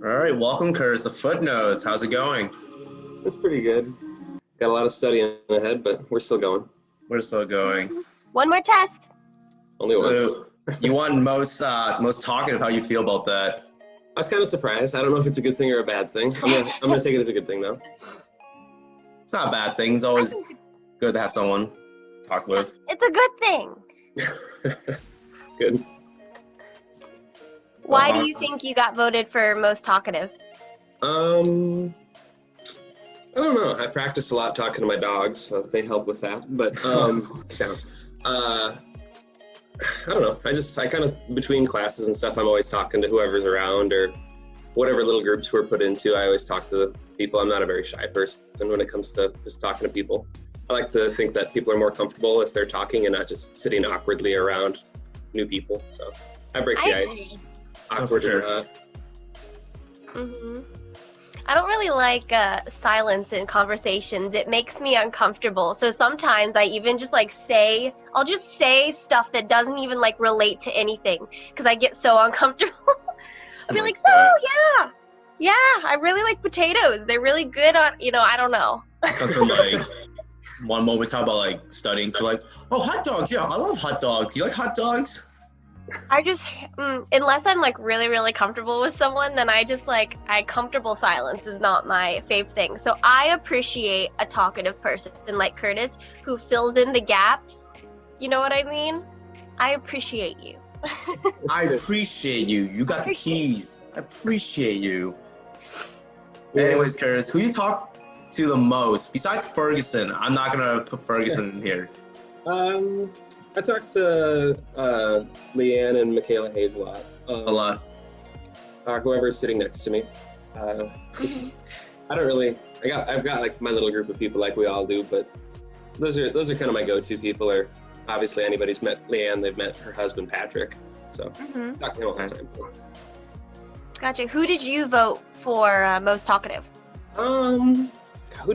All right, welcome, Curtis. The footnotes. How's it going? It's pretty good. Got a lot of studying ahead, but we're still going. We're still going. One more test. Only one. So you won most talkative. How you feel about that? I was kind of surprised. I don't know if it's a good thing or a bad thing. I'm gonna take it as a good thing though. It's not a bad thing. It's always good to have someone to talk with. It's a good thing. Good. Why do you think you got voted for most talkative? I don't know. I practice a lot talking to my dogs, so they help with that. But I don't know. I kind of, between classes and stuff, I'm always talking to whoever's around or whatever little groups we're put into. I always talk to people. I'm not a very shy person when it comes to just talking to people. I like to think that people are more comfortable if they're talking and not just sitting awkwardly around new people. So I break the ice. Awkward or not. I don't really like silence in conversations. It makes me uncomfortable. So sometimes I even just I'll just say stuff that doesn't even relate to anything because I get so uncomfortable. I'll be like, yeah, I really like potatoes. They're really good on, I don't know. Comes from one moment we talk about studying to oh, hot dogs. Yeah, I love hot dogs. You like hot dogs? I just, unless I'm really, really comfortable with someone, then comfortable silence is not my fave thing. So I appreciate a talkative person like Curtis who fills in the gaps. You know what I mean? I appreciate you. I appreciate you. You got the keys. I appreciate you. Anyways, Curtis, who you talk to the most besides Ferguson? I'm not gonna put Ferguson in here. I talked to Leanne and Michaela Hayes a lot. A lot. Whoever's sitting next to me. I don't really. I've got my little group of people like we all do, but those are kind of my go-to people. Or obviously anybody's met Leanne, they've met her husband Patrick. So talk to him all the time. Gotcha. Who did you vote for most talkative? Who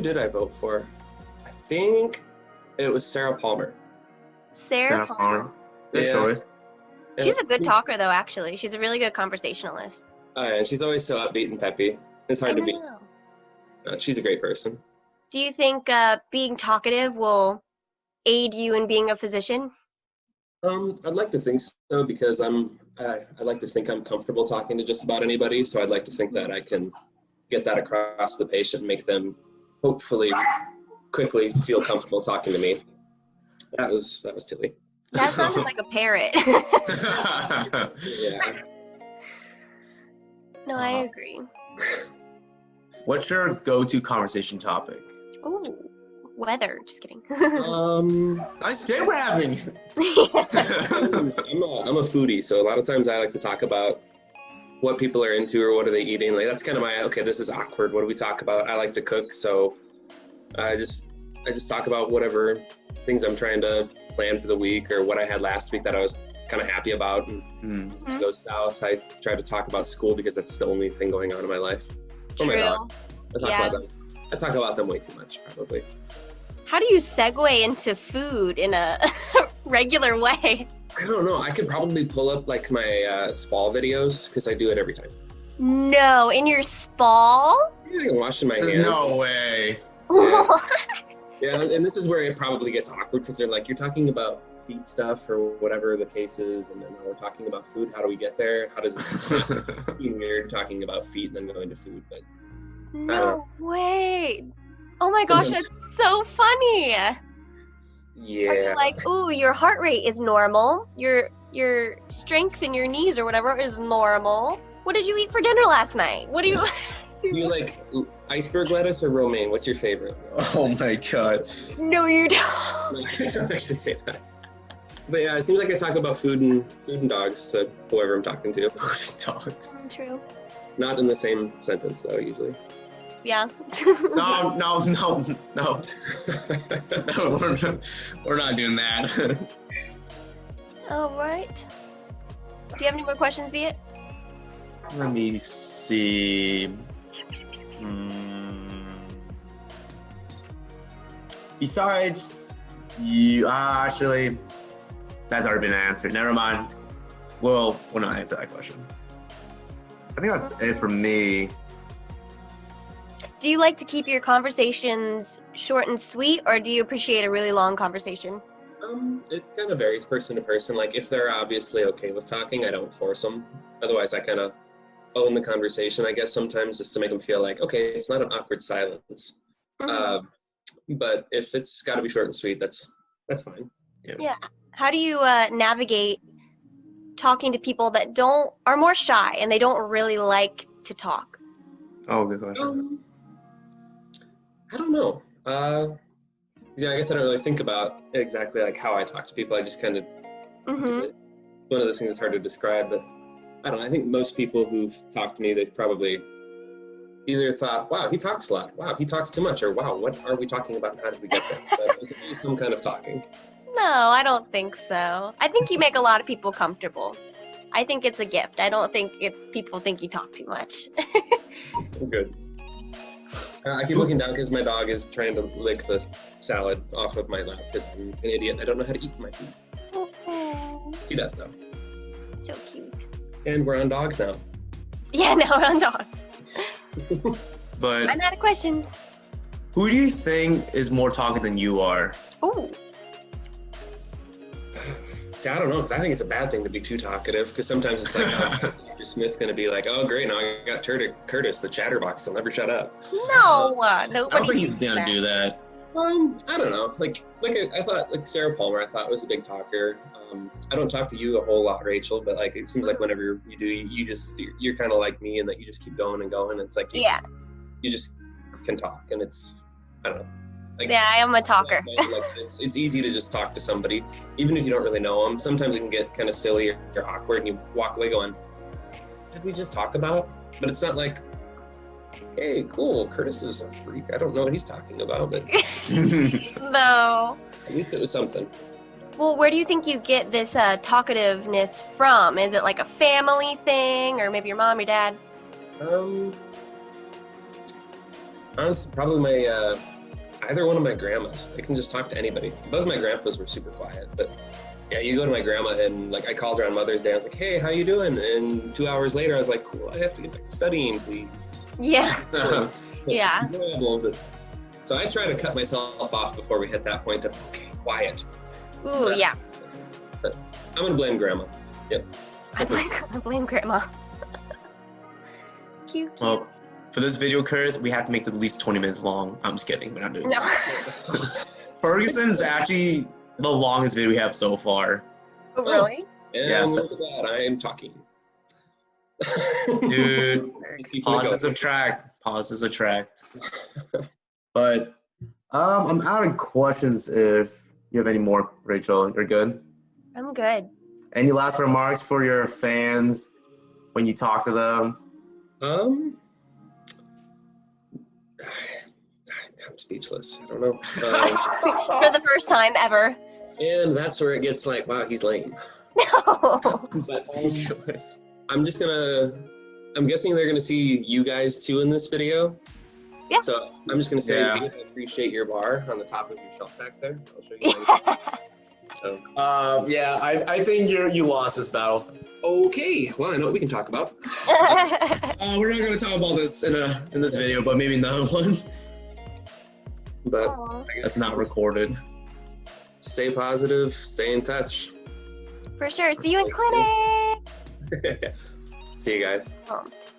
did I vote for? I think it was Sarah Palmer. Sarah Palmer. Good choice. She's a good talker, though, actually. She's a really good conversationalist. Oh, yeah, and she's always so upbeat and peppy. It's hard to beat. She's a great person. Do you think being talkative will aid you in being a physician? I'd like to think so because I like to think I'm comfortable talking to just about anybody. So I'd like to think that I can get that across the patient and make them hopefully quickly feel comfortable talking to me. That was Tilly. That sounded like a parrot. Yeah. No, I agree. What's your go-to conversation topic? Ooh, weather. Just kidding. Nice day we're having. I'm a foodie, so a lot of times I like to talk about what people are into or what are they eating. That's kind of this is awkward. What do we talk about? I like to cook, so I just talk about whatever things I'm trying to plan for the week or what I had last week that I was kind of happy about. And go south. I try to talk about school because that's the only thing going on in my life. True. Oh my God. I talk about them way too much, probably. How do you segue into food in a regular way? I don't know. I could probably pull up my spall videos because I do it every time. No, in your spall? Yeah, I can wash in my There's hands. no way. Yeah, and this is where it probably gets awkward because they're you're talking about feet stuff or whatever the case is, and then we're talking about food. How do we get there? How does it seem weird talking about feet and then going to food? But no way! Oh my gosh, that's so funny. Yeah. Ooh, your heart rate is normal. Your strength in your knees or whatever is normal. What did you eat for dinner last night? What do you? Do you like iceberg lettuce or romaine? What's your favorite? Oh my God. No, you don't. No, I don't actually say that. But yeah, it seems like I talk about food and dogs to whoever I'm talking to. Dogs. True. Not in the same sentence though, usually. Yeah. No. We're not doing that. All right. Do you have any more questions, Viet? Let me see. Besides you, actually, that's already been answered. Never mind. We'll not answer that question. I think that's it for me. Do you like to keep your conversations short and sweet, or do you appreciate a really long conversation? It kind of varies person to person. Like if they're obviously okay with talking, I don't force them. Otherwise, I kind of own the conversation, I guess, sometimes just to make them feel like, okay, it's not an awkward silence. But if it's got to be short and sweet, that's fine. Yeah. How do you navigate talking to people that are more shy and they don't really like to talk? Oh, good question. I don't know. Yeah, I guess I don't really think about exactly like how I talk to people. I just kind of do it. One of those things that's hard to describe, but I don't know. I think most people who've talked to me, they've probably either thought, wow, he talks a lot. Wow, he talks too much. Or wow, what are we talking about and how did we get there? But there's always some kind of talking. No, I don't think so. I think you make a lot of people comfortable. I think it's a gift. I don't think people think you talk too much. Good. I keep looking down because my dog is trying to lick the salad off of my lap because I'm an idiot. I don't know how to eat my food. He does, though. So cute. And we're on dogs now. Yeah, now we're on dogs. But I'm out of questions. who do you think is more talkative than you are? Ooh. See, I don't know, because I think it's a bad thing to be too talkative, because sometimes it's like, oh, Dr. Smith's going to be like, oh, great, now I got Curtis, the chatterbox, he'll never shut up. No, I don't think he's gonna do that. I don't know. Like I thought, like Sarah Palmer, I thought was a big talker. I don't talk to you a whole lot, Rachel, but like it seems like whenever you do, you're kind of like me in that you just keep going and going. It's like you just can talk, and it's I don't know. Like, yeah, I am a talker. Like, it's easy to just talk to somebody, even if you don't really know them. Sometimes it can get kind of silly or awkward, and you walk away going, "What did we just talk about?" But it's not like, "Hey, cool, Curtis is a freak. I don't know what he's talking about," but No. at least it was something. Well, where do you think you get this talkativeness from? Is it like a family thing, or maybe your mom, your dad? Honestly, probably my either one of my grandmas. I can just talk to anybody. Both my grandpas were super quiet, but yeah, you go to my grandma and like I called her on Mother's Day. I was like, "Hey, how you doing?" And 2 hours later, I was like, "Cool, I have to get back to studying, please." Yeah. Yeah. So I try to cut myself off before we hit that point of okay, quiet. Ooh, yeah. But I'm gonna blame Grandma. Yep. I blame Grandma. Cute. Well, for this video, Curtis, we have to make it at least 20 minutes long. I'm just kidding. We're not doing that. Ferguson's actually the longest video we have so far. Oh, really? And Yes. look at that, I am talking. Dude, Just keep pause to going. subtract. Pause to subtract. But I'm out of questions. If you have any more, Rachel, you're good. I'm good. Any last remarks for your fans when you talk to them? I'm speechless. I don't know. For the first time ever. And that's where it gets like, wow, he's lame. No. I'm speechless. I'm guessing they're gonna see you guys too in this video. Yeah. So I'm just gonna say, Yeah. I appreciate your bar on the top of your shelf back there. I'll show you. Later. So. Yeah, I think you lost this battle. Okay. Well, I know what we can talk about. We're not gonna talk about this in this video, but maybe another one But Aw. that's not recorded. stay positive. Stay in touch. For sure. See you in clinic. See you guys. Pumped.